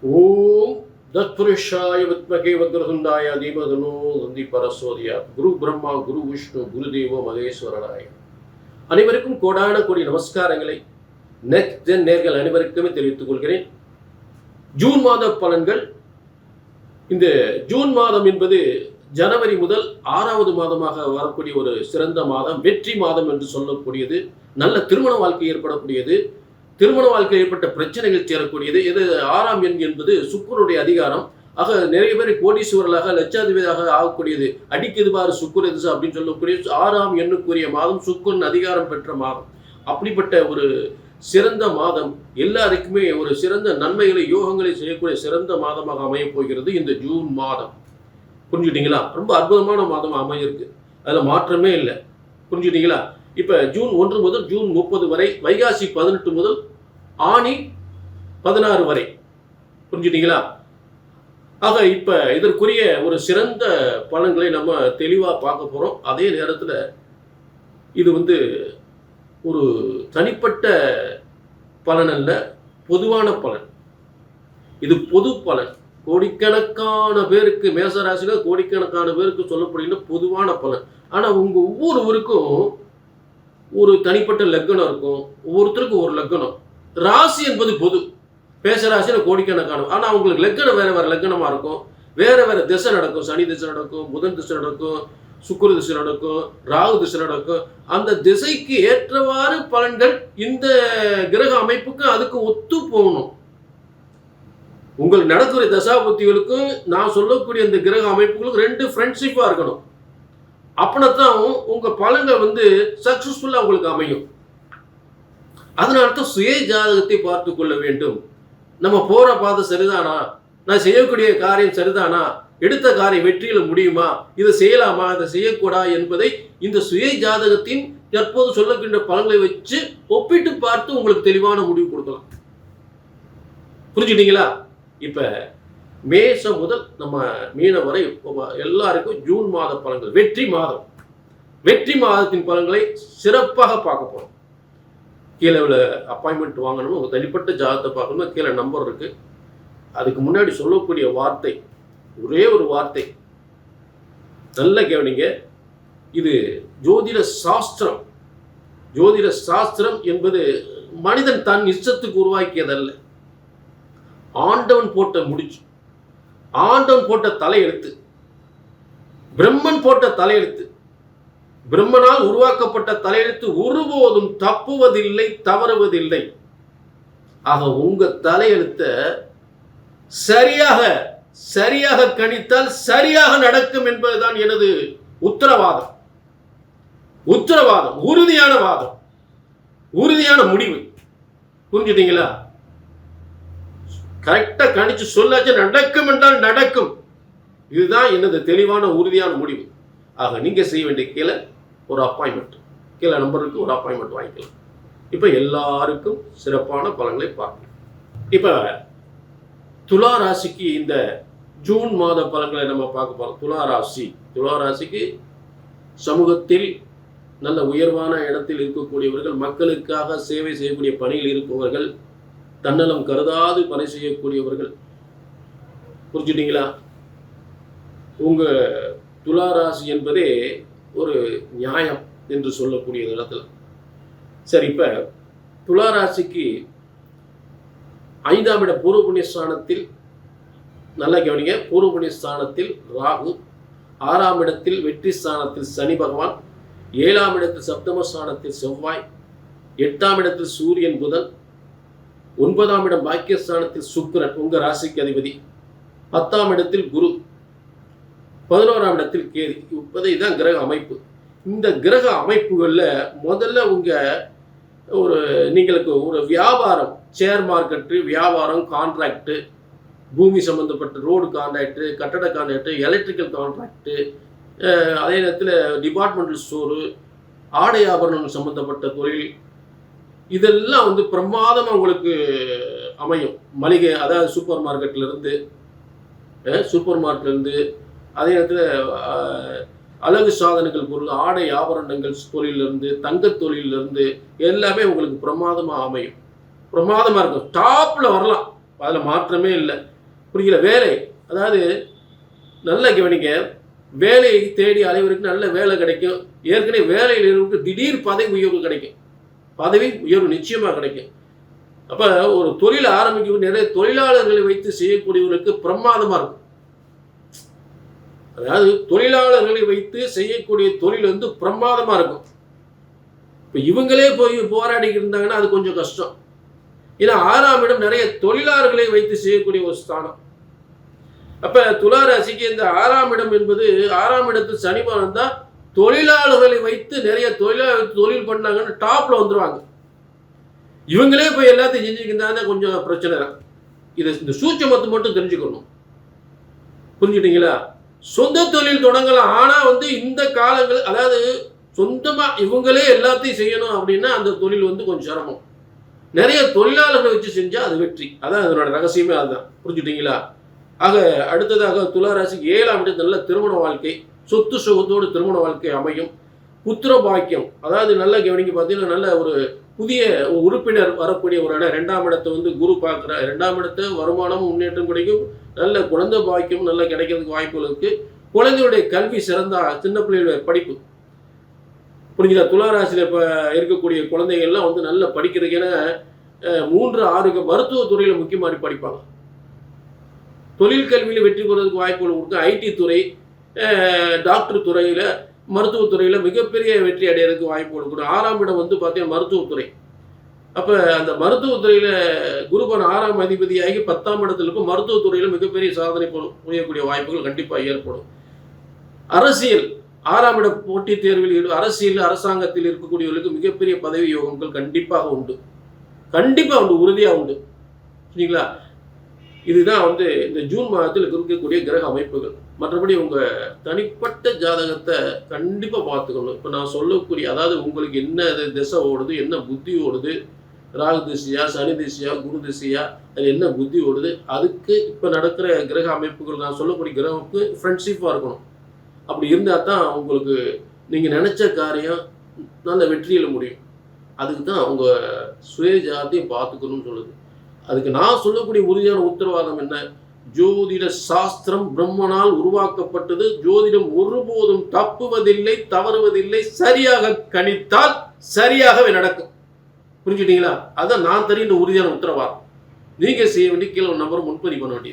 ஓம் தத்புருஷாய வித்மகே வக்ரதுண்டாய தீமதனோ தந்தி பரசோதியா. குரு பிரம்மா, குரு விஷ்ணு, குரு தேவோ மகேஸ்வரனாய. அனைவருக்கும் கோடான கோடி நமஸ்காரங்களை நெக்ஸ்ட் ஜென் நேர்கள் அனைவருக்குமே தெரிவித்துக் கொள்கிறேன். ஜூன் மாத பலன்கள். இந்த ஜூன் மாதம் என்பது ஜனவரி முதல் 6வது மாதமாக வரக்கூடிய ஒரு சிறந்த மாதம், வெற்றி மாதம் என்று சொல்லக்கூடியது. நல்ல திருமண வாழ்க்கை ஏற்படக்கூடியது, திருமண வாழ்க்கை ஏற்பட்ட பிரச்சனைகள் சேரக்கூடியது. இது 6ஆம் எண் என்பது சுக்கிரனுடைய அதிகாரம். ஆக நிறைய பேர் கோடீஸ்வரர்களாக லட்சாதிபதியாக ஆகக்கூடியது. அடிக்குது பாரு சுக்கிர திசை அப்படின்னு சொல்லக்கூடிய 6ஆம் எண்ணுக்குரிய மாதம், சுக்கிரன் அதிகாரம் பெற்ற மாதம். அப்படிப்பட்ட ஒரு சிறந்த மாதம், எல்லாருக்குமே ஒரு சிறந்த நன்மைகளை யோகங்களை செய்யக்கூடிய சிறந்த மாதமாக அமையப் போகிறது இந்த ஜூன் மாதம். புரிஞ்சுட்டீங்களா? ரொம்ப அற்புதமான மாதம் அமையிருக்கு, அதில் மாற்றமே இல்லை. புரிஞ்சுட்டீங்களா? இப்போ ஜூன் 1 முதல் ஜூன் 30 வரை, வைகாசி 18 முதல் ஆனி 16 வரை. புரிஞ்சுட்டீங்களா? ஆக இப்போ இதற்குரிய ஒரு சிறந்த பலன்களை நம்ம தெளிவாக பார்க்க போகிறோம். அதே நேரத்தில் இது ஒரு தனிப்பட்ட பலன் அல்ல, பொதுவான பலன். இது பொது பலன். கோடிக்கணக்கான பேருக்கு, மேசராசியில் கோடிக்கணக்கான பேருக்கு சொல்லப்படுகின்ற பொதுவான பலன். ஆனால் உங்கள் ஒவ்வொருவருக்கும் ஒரு தனிப்பட்ட லக்னம் இருக்கும், ஒவ்வொருத்தருக்கும் ஒரு லக்னம். ராசி என்பது பொது, மேசராசியில் கோடிக்கணக்கான. ஆனால் அவங்களுக்கு லக்னம் வேறு வேறு லக்னமாக இருக்கும், வேறு வேறு திசை நடக்கும். சனி திசை நடக்கும், புதன் திசை நடக்கும், சுக்கிர திசை நடக்கும், ராகு திசை நடக்கும். அந்த திசைக்கு ஏற்றவாறு பலன்கள் இந்த கிரக அமைப்புக்கு அதுக்கு ஒத்து போகணும். உங்களுக்கு நடக்கிற தசாபுத்திகளுக்கும் நான் சொல்லக்கூடிய இந்த கிரக அமைப்புகளுக்கும் 2 ஃப்ரெண்ட்ஷிப்பாக இருக்கணும். அப்படின்னா உங்க பலன்கள் சக்சஸ்ஃபுல்லாக உங்களுக்கு அமையும். அதனால தான் சுய ஜாதகத்தை பார்த்து கொள்ள வேண்டும். நம்ம போற பாதை சரிதானா, நான் செய்யக்கூடிய காரியம் சரிதானா, எடுத்த காரியம் வெற்றியில் முடியுமா, இதை செய்யலாமா, இதை செய்யக்கூடா என்பதை இந்த சுய ஜாதகத்தின் தற்போது சொல்லக்கின்ற பலன்களை வச்சு ஒப்பிட்டு பார்த்து உங்களுக்கு தெளிவான முடிவு கொடுக்கலாம். புரிஞ்சுட்டீங்களா? இப்ப மேசம் முதல் நம்ம மீன வரை எல்லாருக்கும் ஜூன் மாத பலன்கள், வெற்றி மாதம், வெற்றி மாதத்தின் பலன்களை சிறப்பாக பார்க்க போறோம். கீழே அப்பாயின்மெண்ட் வாங்கணும், உங்க தனிப்பட்ட ஜாதகத்தை பார்க்கணும், கீழே நம்பர் இருக்கு. அதுக்கு முன்னாடி சொல்லக்கூடிய வார்த்தை ஒரே ஒரு வார்த்தை, நல்ல கவனிங்க. இது ஜோதிட சாஸ்திரம். ஜோதிட சாஸ்திரம் என்பது மனிதன் தன் இஷ்டத்துக்கு உருவாக்கியதல்ல. ஆண்டவன் போட்ட முடிச்சு, ஆண்டவன் போட்ட தலையெழுத்து, பிரம்மன் போட்ட தலையெழுத்து, பிரம்மனால் உருவாக்கப்பட்ட தலையெழுத்து ஒருபோதும் தப்புவதில்லை, தவறுவதில்லை. ஆக உங்க தலையெழுத்த சரியாக கணித்தால் சரியாக நடக்கும் என்பதுதான் எனது உத்தரவாதம். உத்தரவாதம், உறுதியான வாதம், உறுதியான முடிவு. புரிஞ்சுட்டீங்களா? கரெக்டா கணிச்சு சொல்லாச்சு நடக்கும் என்றால் நடக்கும். இதுதான் எனது தெளிவான உறுதியான முடிவு. ஆக நீங்க செய்ய வேண்டிய கீழே ஒரு அப்பாயின்மெண்ட், கீழே நம்பருக்கு ஒரு அப்பாயின்மெண்ட் வாங்கிக்கலாம். இப்ப எல்லாருக்கும் சிறப்பான பலன்களை பார்க்கலாம். இப்ப துலா ராசிக்கு இந்த ஜூன் மாத பலன்களை நம்ம பார்க்க போறோம். துலா ராசிக்கு சமூகத்தில் நல்ல உயர்வான இடத்தில் இருக்கக்கூடியவர்கள், மக்களுக்காக சேவை செய்யக்கூடிய பணியில் இருப்பவர்கள், தன்னலம் கருதாது பணி செய்யக்கூடியவர்கள். புரிஞ்சுட்டீங்களா? உங்க துலா ராசி என்பதே ஒரு நியாயம் என்று சொல்லக்கூடிய இடத்துல. சரி, இப்ப துலா ராசிக்கு 5ஆம் இட பூர்வ புண்ணிய ஸ்தானத்தில், நல்லா கவனிங்க, பூர்வ புண்ணிய ஸ்தானத்தில் ராகு, 6ஆம் இடத்தில் வெற்றி ஸ்தானத்தில் சனி பகவான், 7ஆம் இடத்தில் சப்தம ஸ்தானத்தில் செவ்வாய், 8ஆம் இடத்தில் சூரியன் புதன், 9ஆம் இடம் பாக்கியஸ்தானத்தில் சுக்கிரன் உங்க ராசிக்கு அதிபதி, 10ஆம் இடத்தில் குரு, 11ஆம் இடத்தில் கேது. இதுதான் கிரக அமைப்பு. இந்த கிரக அமைப்புகள்ல முதல்ல நீங்களுக்கு ஒரு வியாபாரம், ஷேர் மார்க்கெட்டு வியாபாரம், கான்ட்ராக்டு, பூமி சம்பந்தப்பட்ட ரோடு கான்ட்ராக்டு, கட்டட கான்ட்ராக்டு, எலக்ட்ரிக்கல் கான்ட்ராக்டு, அதே நேரத்தில் டிபார்ட்மெண்டல் ஸ்டோரு, ஆடை ஆபரணம் சம்பந்தப்பட்ட தொழில், இதெல்லாம் பிரமாதமாக உங்களுக்கு அமையும். மளிகை, அதாவது சூப்பர் மார்க்கெட்லேருந்து, அதே நேரத்தில் அழகு சாதனங்கள் பொருள், ஆடை ஆபரணங்கள் தொழிலிருந்து, தங்க தொழிலிருந்து எல்லாமே உங்களுக்கு பிரமாதமாக அமையும். பிரமாதமாக இருக்கும். டாப்பில் வரலாம். அதில் மாற்றமே இல்லை. புரியுற வேலை, அதாவது நல்ல கவனிக்க, வேலையை தேடி அனைவருக்கு நல்ல வேலை கிடைக்கும். ஏற்கனவே வேலையில் இருக்க திடீர் பதவி உயர்வு கிடைக்கும். பதவி உயர்வு நிச்சயமாக கிடைக்கும். அப்போ ஒரு தொழில் ஆரம்பிக்கும் நிறைய தொழிலாளர்களை வைத்து செய்யக்கூடியவர்களுக்கு பிரமாதமாக இருக்கும். அதாவது தொழிலாளர்களை வைத்து செய்யக்கூடிய தொழில் வந்து பிரமாதமாக இருக்கும். இப்போ இவங்களே போய் போராடிக்கிட்டு இருந்தாங்கன்னா அது கொஞ்சம் கஷ்டம். ஏன்னா 6ஆம் இடம் நிறைய தொழிலாளர்களை வைத்து செய்யக்கூடிய ஒரு ஸ்தானம். அப்போ துலா ராசிக்கு இந்த 6ஆம் இடம் என்பது 6ஆம் இடத்தில் சனி பகவான் தான் தொழிலாளர்களை வைத்து நிறைய தொழில் பண்ணாங்கன்னு டாப்ல வந்துருவாங்க. இவங்களே போய் எல்லாத்தையும் செஞ்சுக்கிட்டு கொஞ்சம் பிரச்சனை தான். இது இந்த சூட்சமத்தை மட்டும் தெரிஞ்சுக்கணும். புரிஞ்சுட்டீங்களா? சொந்த தொழில் தொடங்கலாம். ஆனால் வந்து இந்த காலங்கள், அதாவது சொந்தமாக இவங்களே எல்லாத்தையும் செய்யணும் அப்படின்னா அந்த தொழில் வந்து கொஞ்சம் சிரமம். நிறைய தொழிலாளர்களை வச்சு செஞ்சால் அது வெற்றி. அதான் அதனோட ரகசியமே அதுதான். புரிஞ்சுட்டீங்களா? ஆக அடுத்ததாக துலா ராசிக்கு 7ஆம் இடம் நல்ல திருமண வாழ்க்கை, சொத்து சுகத்தோடு திருமண வாழ்க்கை அமையும். புத்திர பாக்கியம், அதாவது நல்ல கவனிக்க பார்த்தீங்கன்னா நல்ல ஒரு புதிய உறுப்பினர் வரக்கூடிய ஒரு இடம். 2ஆம் இடத்தை வந்து குரு பார்க்குற 2ஆம் இடத்தை வருமானம் முன்னேற்றம் கிடைக்கும். நல்ல குழந்தை பாக்கியம் நல்லா கிடைக்கிறதுக்கு வாய்ப்புகள் இருக்குது. குழந்தையுடைய கல்வி சிறந்த சின்ன பிள்ளைகளுடைய படிப்பு, புரிஞ்சுதா? துலா ராசியில் இப்போ இருக்கக்கூடிய குழந்தைகள்லாம் வந்து நல்லா படிக்கிறதுக்கு, ஏன்னா 3, 6 மருத்துவத்துறையில் முக்கியமாக படிப்பாங்க. தொழில் கல்வியில் வெற்றி பெறுவதற்கு வாய்ப்புகள் கொடுக்கும். ஐடி துறை, டாக்டர் துறையில், மருத்துவத்துறையில் மிகப்பெரிய வெற்றி அடைகிறதுக்கு வாய்ப்பு கொடுக்கணும். 6ஆம் இடம் வந்து பார்த்தீங்கன்னா மருத்துவத்துறை. அப்போ அந்த மருத்துவத்துறையில் குருபன் 6ஆம் அதிபதியாகி 10ஆம் இடத்துல இருக்கும். மருத்துவத்துறையில் மிகப்பெரிய சாதனை புரியக்கூடிய வாய்ப்புகள் கண்டிப்பாக ஏற்படும். அரசியல், 6ஆம் இட போட்டித் தேர்வில் அரசியல் அரசாங்கத்தில் இருக்கக்கூடியவர்களுக்கு மிகப்பெரிய பதவி யோகங்கள் கண்டிப்பாக உண்டு. கண்டிப்பாக உண்டு, உறுதியாக உண்டு. சரிங்களா? இதுதான் வந்து இந்த ஜூன் மாதத்தில் இருக்கக்கூடிய கிரக அமைப்புகள். மற்றபடி உங்கள் தனிப்பட்ட ஜாதகத்தை கண்டிப்பாக பார்த்துக்கணும். இப்போ நான் சொல்லக்கூடிய, அதாவது உங்களுக்கு என்ன திசை ஓடுது, என்ன புத்தி ஓடுது, ராகு திசையா, சனி திசையா, குரு திசையா, அது என்ன புத்தி ஓடுது, அதுக்கு இப்போ நடக்கிற கிரக அமைப்புகள், நான் சொல்லக்கூடிய கிரகமுக்கு ஃப்ரெண்ட்ஷிப்பாக இருக்கணும். அப்படி இருந்தால் தான் உங்களுக்கு நீங்கள் நினச்ச காரியம் நல்ல வெற்றியில் முடியும். அதுக்கு தான் உங்கள் சுய ஜாதியும் பார்த்துக்கணும்னு சொல்லுது. அதுக்கு நான் சொல்லக்கூடிய உறுதியான உத்தரவாதம் என்ன? ஜோதிட சாஸ்திரம் பிரம்மனால் உருவாக்கப்பட்டது. ஜோதிடம் ஒருபோதும் தப்புவதில்லை, தவறுவதில்லை. சரியாக கணித்தால் சரியாகவே நடக்கும். புரிஞ்சுட்டீங்களா? அதான் நான் தெரிந்த உறுதியான உத்தரவாதம். நீங்கள் செய்ய வேண்டிய கீழே ஒரு நம்பரை முன்பதிவு பண்ண வேண்டியது.